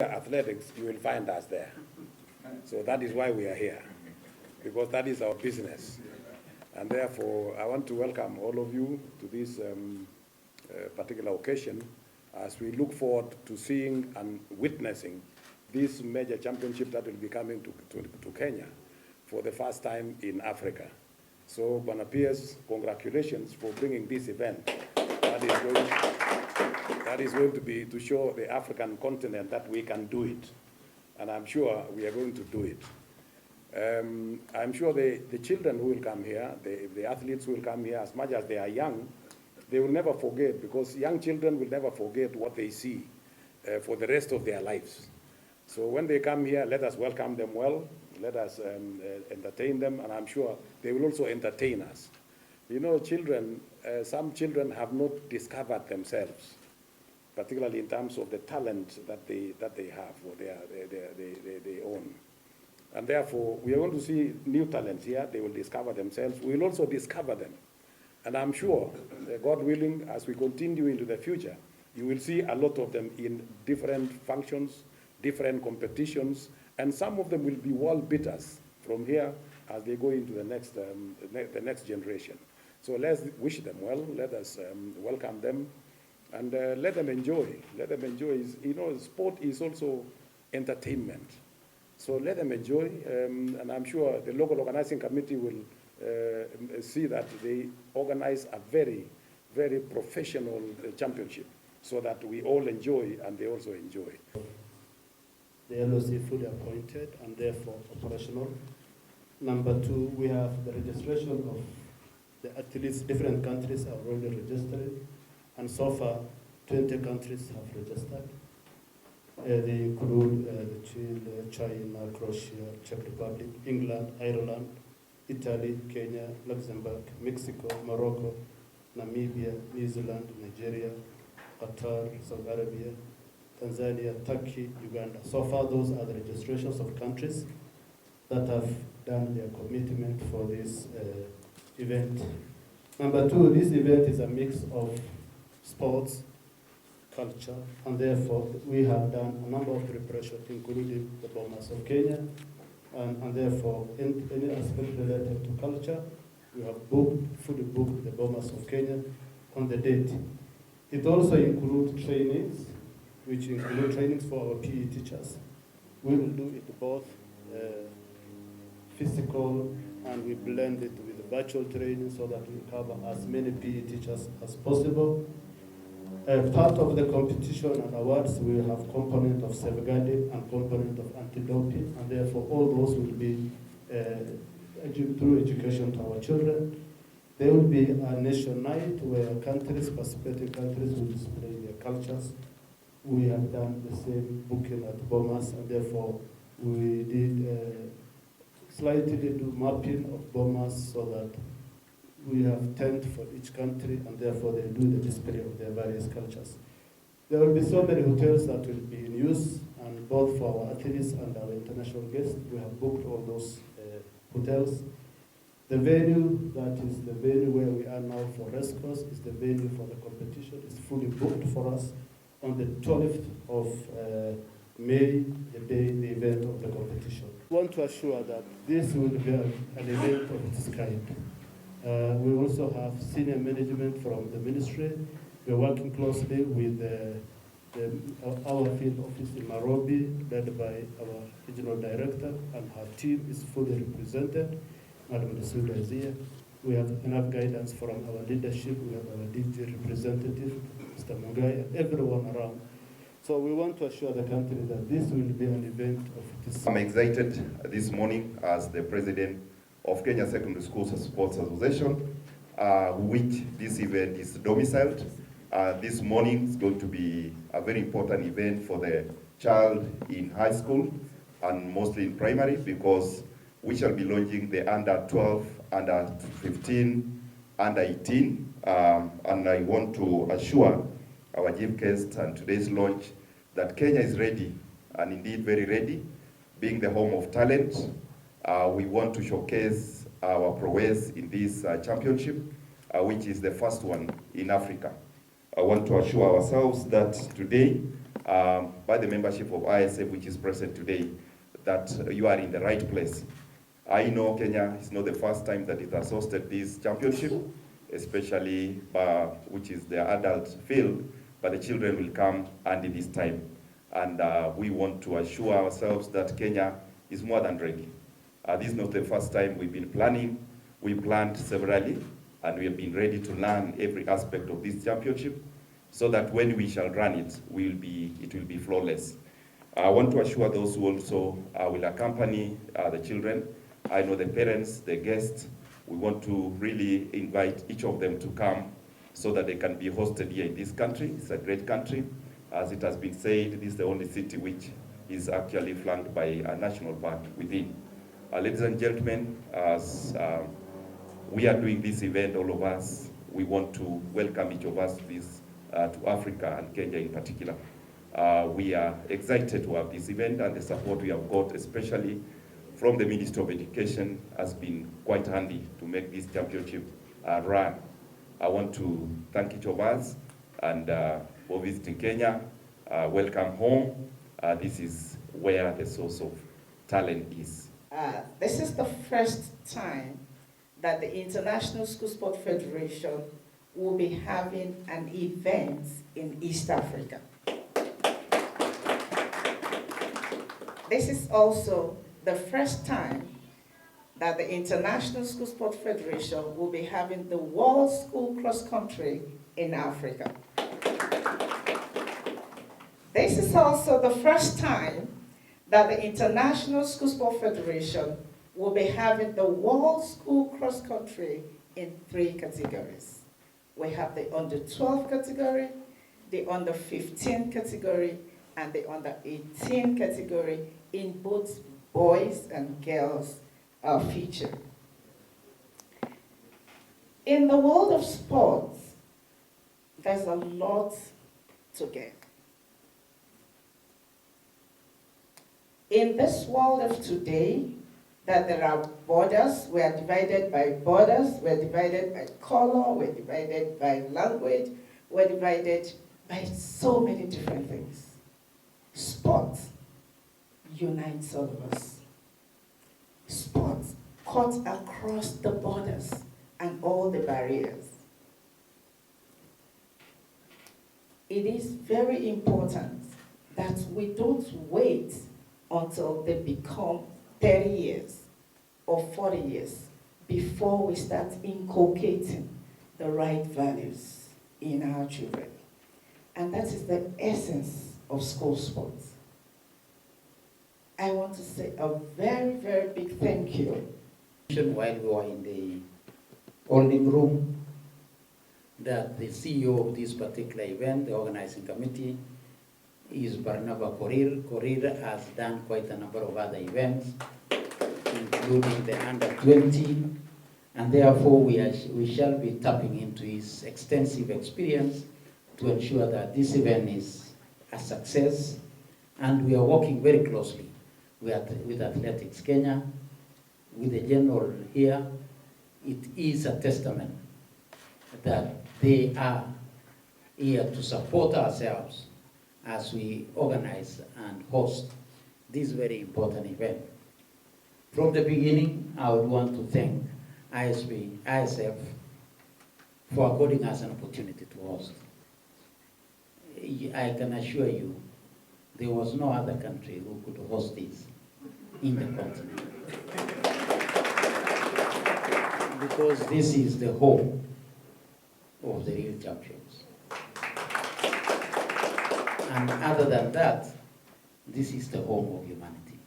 athletics, you will find us there. So that is why we are here, because that is our business. And therefore, I want to welcome all of you to this particular occasion as we look forward to seeing and witnessing this major championship that will be coming to Kenya for the first time in Africa. So, Bwana Piers, congratulations for bringing this event. That is going to be to show the African continent that we can do it. And I'm sure we are going to do it. I'm sure the children who will come here, the athletes who will come here, as much as they are young, they will never forget, because young children will never forget what they see for the rest of their lives. So when they come here, let us welcome them well, let us entertain them, and I'm sure they will also entertain us. You know, children, some children have not discovered themselves, particularly in terms of the talent that they have or they own. And therefore, we are going to see new talents here. They will discover themselves. We will also discover them. And I'm sure, God willing, as we continue into the future, you will see a lot of them in different functions, different competitions, and some of them will be world beaters from here as they go into the next generation. So let's wish them well. Let us welcome them, and let them enjoy. Let them enjoy. You know, sport is also entertainment. So let them enjoy, and I'm sure the local organizing committee will see that they organize a very, very professional championship so that we all enjoy and they also enjoy. The LOC fully appointed and therefore operational. Number two, we have the registration of the athletes. Different countries are already registered, and so far 20 countries have registered. They include Chile, China, Croatia, Czech Republic, England, Ireland, Italy, Kenya, Luxembourg, Mexico, Morocco, Namibia, New Zealand, Nigeria, Qatar, Saudi Arabia, Tanzania, Turkey, Uganda. So far, those are the registrations of countries that have done their commitment for this event. Number two, this event is a mix of sports, culture, and therefore we have done a number of preparations, including the Bomas of Kenya, and therefore in any aspect related to culture, we have fully booked the Bomas of Kenya on the date. It also includes trainings, which include trainings for our PE teachers. We will do it both physical, and we blend it with virtual training so that we cover as many PE teachers as possible. Part of the competition and awards, we will have component of safeguarding and component of anti-doping, and therefore all those will be through education to our children. There will be a nation night where participating countries will display their cultures. We have done the same booking at Bomas, and therefore we did slightly do mapping of Bomas so that we have tent for each country, and therefore they do the display of their various cultures. There will be so many hotels that will be in use, and both for our athletes and our international guests, we have booked all those hotels. The venue, that is the venue where we are now for race course, is the venue for the competition. It's fully booked for us on the 12th of May, the day, the event of the competition. We want to assure that this will be an event of its kind. We also have senior management from the ministry. We're working closely with our field office in Nairobi, led by our regional director, and her team is fully represented. Madam Nasuda is here. We have enough guidance from our leadership. We have our DG representative, Mr. Mungai, and everyone around. So we want to assure the country that this will be an event of this. I'm excited this morning as the president of Kenya Secondary Schools Sports Association, which this event is domiciled. This morning is going to be a very important event for the child in high school and mostly in primary, because we shall be launching the under 12, under 15, under 18, and I want to assure our chief guest and today's launch that Kenya is ready, and indeed very ready, being the home of talent. We want to showcase our prowess in this championship, which is the first one in Africa. I want to assure ourselves that today by the membership of ISF, which is present today, that you are in the right place. I know Kenya is not the first time that it has hosted this championship, especially which is the adult field, but the children will come and this time. And we want to assure ourselves that Kenya is more than ready. This is not the first time we've been planning. We planned severally, and we have been ready to learn every aspect of this championship, so that when we shall run it, it will be flawless. I want to assure those who also will accompany the children. I know the parents, the guests, we want to really invite each of them to come so that they can be hosted here in this country. It's a great country. As it has been said, this is the only city which is actually flanked by a national park within. Ladies and gentlemen, as we are doing this event, all of us, we want to welcome each of us to Africa and Kenya in particular. We are excited to have this event, and the support we have got, especially from the Ministry of Education, has been quite handy to make this championship run. I want to thank each of us and for visiting Kenya. Welcome home. This is where the source of talent is. This is the first time that the International School Sport Federation will be having an event in East Africa. This is also the first time that the International School Sport Federation will be having the World School Cross Country in Africa. This is also the first time that the International School Sport Federation will be having the World School Cross Country in 3 categories. We have the under 12 category, the under 15 category, and the under 18 category in both boys and girls feature. In the world of sports, there's a lot to get. In this world of today, that there are borders, we are divided by borders, we're divided by color, we're divided by language, we're divided by so many different things. Sports unites all of us. Sports cuts across the borders and all the barriers. It is very important that we don't wait until they become 30 years or 40 years before we start inculcating the right values in our children. And that is the essence of school sports. I want to say a very, very big thank you. While we were in the holding room, that the CEO of this particular event, the organizing committee, is Barnaba Korir. Korir has done quite a number of other events, including the under 20, and therefore we shall be tapping into his extensive experience to ensure that this event is a success, and we are working very closely with Athletics Kenya, with the general here. It is a testament that they are here to support ourselves as we organize and host this very important event. From the beginning, I would want to thank ISF for according us an opportunity to host. I can assure you, there was no other country who could host this in the continent. Because this is the home of the real champions. And other than that, this is the home of humanity.